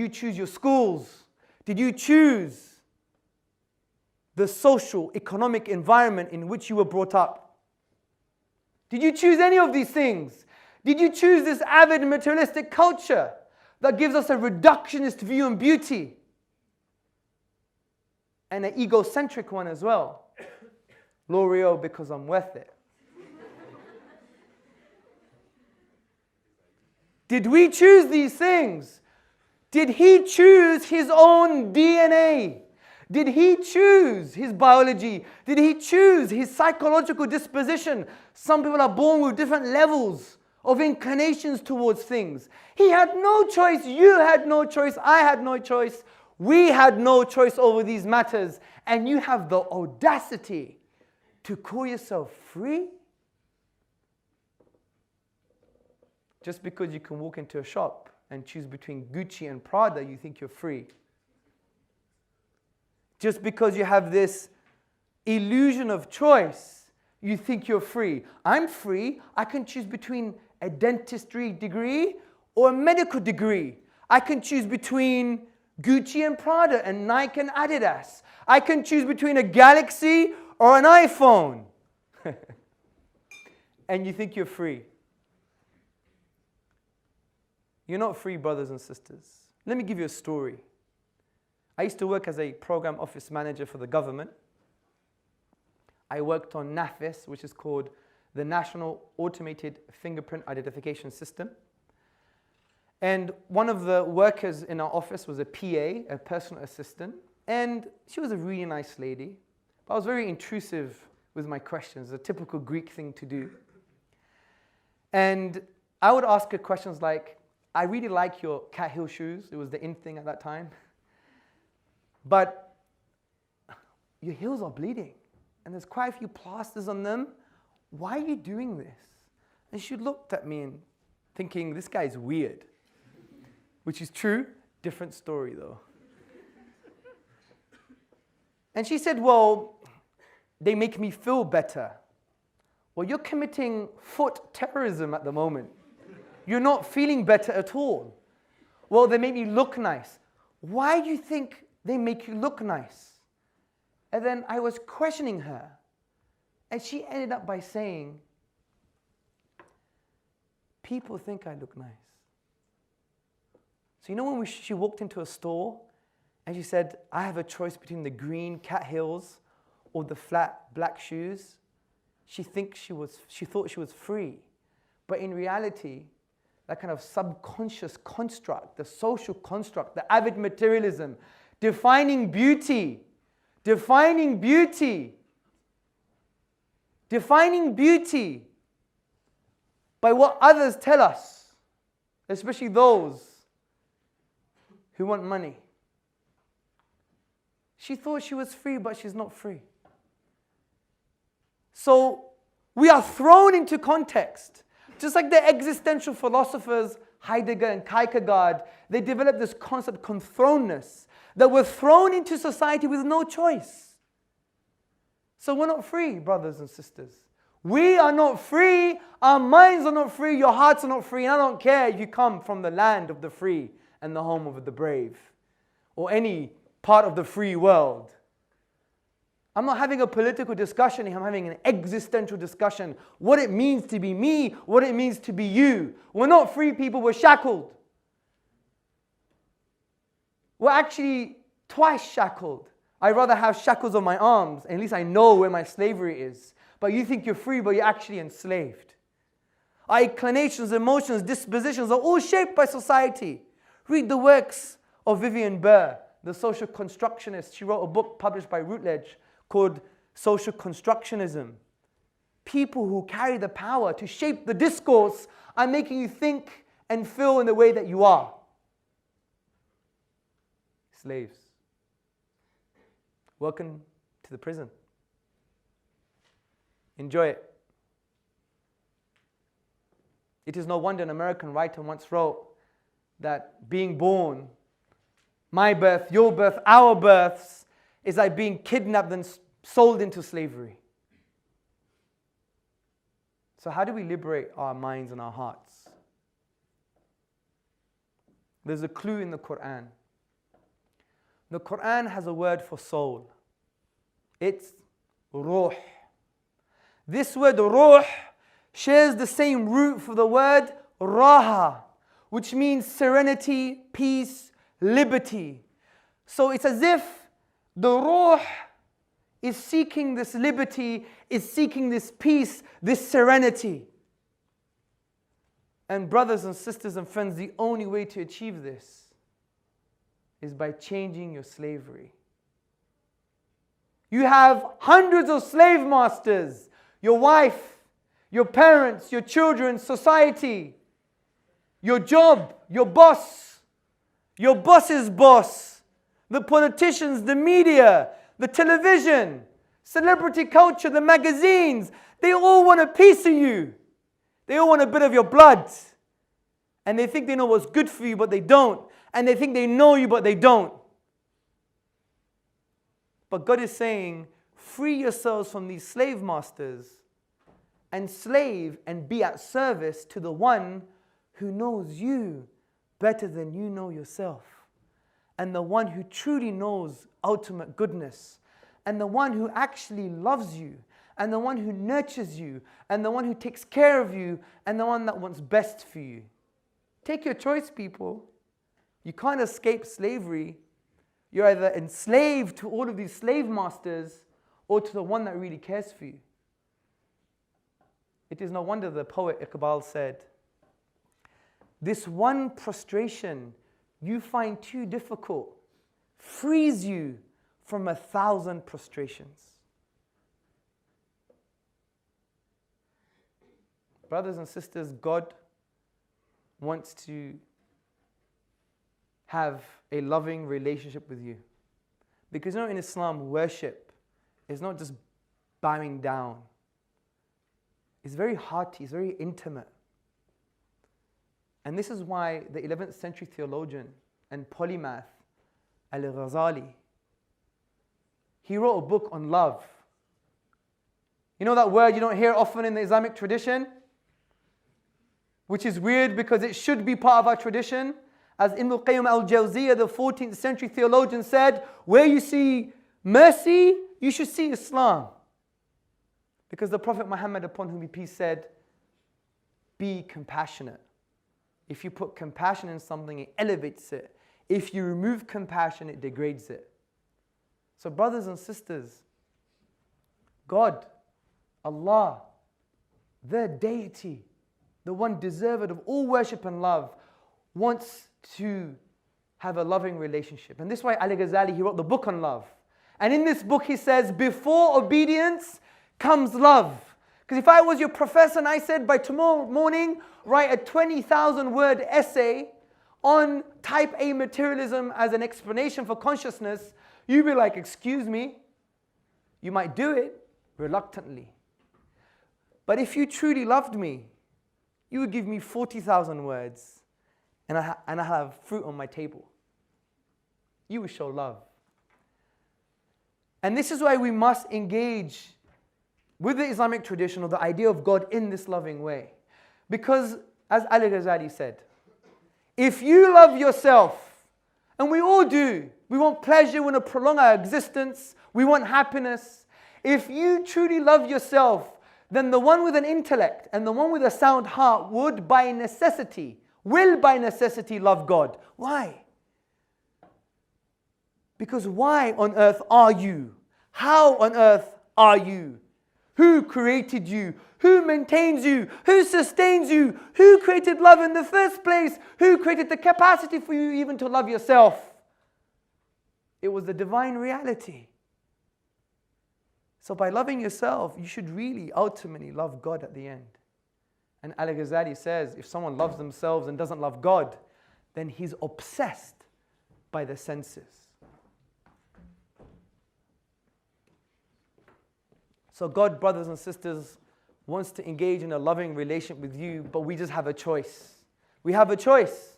you choose your schools? Did you choose the social, economic environment in which you were brought up? Did you choose any of these things? Did you choose this avid materialistic culture that gives us a reductionist view on beauty? And an egocentric one as well. L'Oreal because I'm worth it. Did we choose these things? Did he choose his own DNA? Did he choose his biology? Did he choose his psychological disposition? Some people are born with different levels of inclinations towards things. He had no choice, you had no choice, I had no choice. We had no choice over these matters. And you have the audacity to call yourself free? Just because you can walk into a shop and choose between Gucci and Prada, you think you're free. Just because you have this illusion of choice, you think you're free. I'm free. I can choose between a dentistry degree or a medical degree. I can choose between Gucci and Prada and Nike and Adidas. I can choose between a Galaxy or an iPhone. And you think you're free. You're not free, brothers and sisters. Let me give you a story. I used to work as a program office manager for the government. I worked on NAFIS, which is called the National Automated Fingerprint Identification System. And one of the workers in our office was a PA, a personal assistant. And she was a really nice lady. But I was very intrusive with my questions, a typical Greek thing to do. And I would ask her questions like, I really like your cat heel shoes. It was the in thing at that time. But your heels are bleeding. And there's quite a few plasters on them. Why are you doing this? And she looked at me and thinking, this guy's weird. Which is true. Different story though. And she said, well, they make me feel better. Well, you're committing foot terrorism at the moment. You're not feeling better at all. Well, they make me look nice. Why do you think they make you look nice? And then I was questioning her. And she ended up by saying, people think I look nice. So you know when she walked into a store and she said, I have a choice between the green cat heels or the flat black shoes. She thought she was free. But in reality, that kind of subconscious construct, the social construct, the avid materialism, defining beauty by what others tell us, especially those who want money. She thought she was free, but she's not free. So we are thrown into context. Just like the existential philosophers, Heidegger and Kierkegaard, they developed this concept called thrownness, that we're thrown into society with no choice. So we're not free, brothers and sisters. We are not free, our minds are not free, your hearts are not free, and I don't care if you come from the land of the free and the home of the brave, or any part of the free world. I'm not having a political discussion here, I'm having an existential discussion. What it means to be me, what it means to be you. We're not free people, we're shackled. We're actually twice shackled. I'd rather have shackles on my arms, at least I know where my slavery is. But you think you're free, but you're actually enslaved. Our inclinations, emotions, dispositions are all shaped by society. Read the works of Vivian Burr, the social constructionist. She wrote a book published by Routledge called Social Constructionism. People who carry the power to shape the discourse are making you think and feel in the way that you are. Slaves. Welcome to the prison. Enjoy it. It is no wonder an American writer once wrote that being born, my birth, your birth, our births, is like being kidnapped and sold into slavery. So how do we liberate our minds and our hearts? There's a clue in the Quran. The Quran has a word for soul. It's ruh. This word ruh shares the same root for the word raha, which means serenity, peace, liberty. So it's as if the ruh is seeking this liberty, is seeking this peace, this serenity. And brothers and sisters and friends, the only way to achieve this is by changing your slavery. You have hundreds of slave masters, your wife, your parents, your children, society, your job, your boss's boss, the politicians, the media, the television, celebrity culture, the magazines. They all want a piece of you. They all want a bit of your blood. And they think they know what's good for you, but they don't. And they think they know you, but they don't. But God is saying, free yourselves from these slave masters, enslave and be at service to the one who knows you better than you know yourself, and the one who truly knows ultimate goodness, and the one who actually loves you, and the one who nurtures you, and the one who takes care of you, and the one that wants best for you. Take your choice, people. You can't escape slavery. You're either enslaved to all of these slave masters or to the one that really cares for you. It is no wonder the poet Iqbal said, this one prostration you find too difficult frees you from 1,000 prostrations. Brothers and sisters, God wants to have a loving relationship with you. Because in Islam, worship is not just bowing down. It's very hearty, it's very intimate. And this is why the 11th century theologian and polymath Al-Ghazali, he wrote a book on love. You know that word you don't hear often in the Islamic tradition? Which is weird because it should be part of our tradition. As Ibn al-Qayyim al-Jawziyah, the 14th century theologian, said, where you see mercy, you should see Islam. Because the Prophet Muhammad, upon whom be peace, said, be compassionate. If you put compassion in something, it elevates it. If you remove compassion, it degrades it. So brothers and sisters, God, Allah, the deity, the one deserved of all worship and love, wants to have a loving relationship. And this is why Al-Ghazali, he wrote the book on love. And in this book he says, before obedience comes love. Because if I was your professor and I said, by tomorrow morning, write a 20,000 word essay on type A materialism as an explanation for consciousness, you'd be like, excuse me. You might do it reluctantly. But if you truly loved me, you would give me 40,000 words and I have fruit on my table. You would show love. And this is why we must engage with the Islamic tradition or the idea of God in this loving way. Because, as Al-Ghazali said, if you love yourself, and we all do, we want pleasure, we want to prolong our existence, we want happiness. If you truly love yourself, then the one with an intellect and the one with a sound heart will by necessity love God. Why? Because why on earth are you? How on earth are you? Who created you? Who maintains you? Who sustains you? Who created love in the first place? Who created the capacity for you even to love yourself? It was the divine reality. So by loving yourself, you should really ultimately love God at the end. And Al-Ghazali says, if someone loves themselves and doesn't love God, then he's obsessed by the senses. So God, brothers and sisters, wants to engage in a loving relationship with you, but we just have a choice. We have a choice.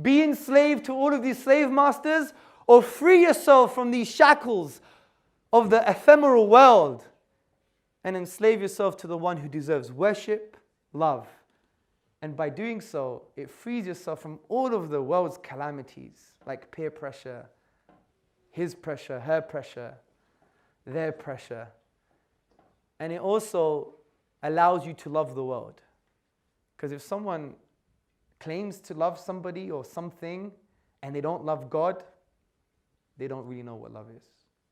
Be enslaved to all of these slave masters, or free yourself from these shackles of the ephemeral world and enslave yourself to the one who deserves worship, love, And by doing so, it frees yourself from all of the world's calamities, like peer pressure, his pressure, her pressure, their pressure. And it also allows you to love the world. Because if someone claims to love somebody or something and they don't love God, they don't really know what love is.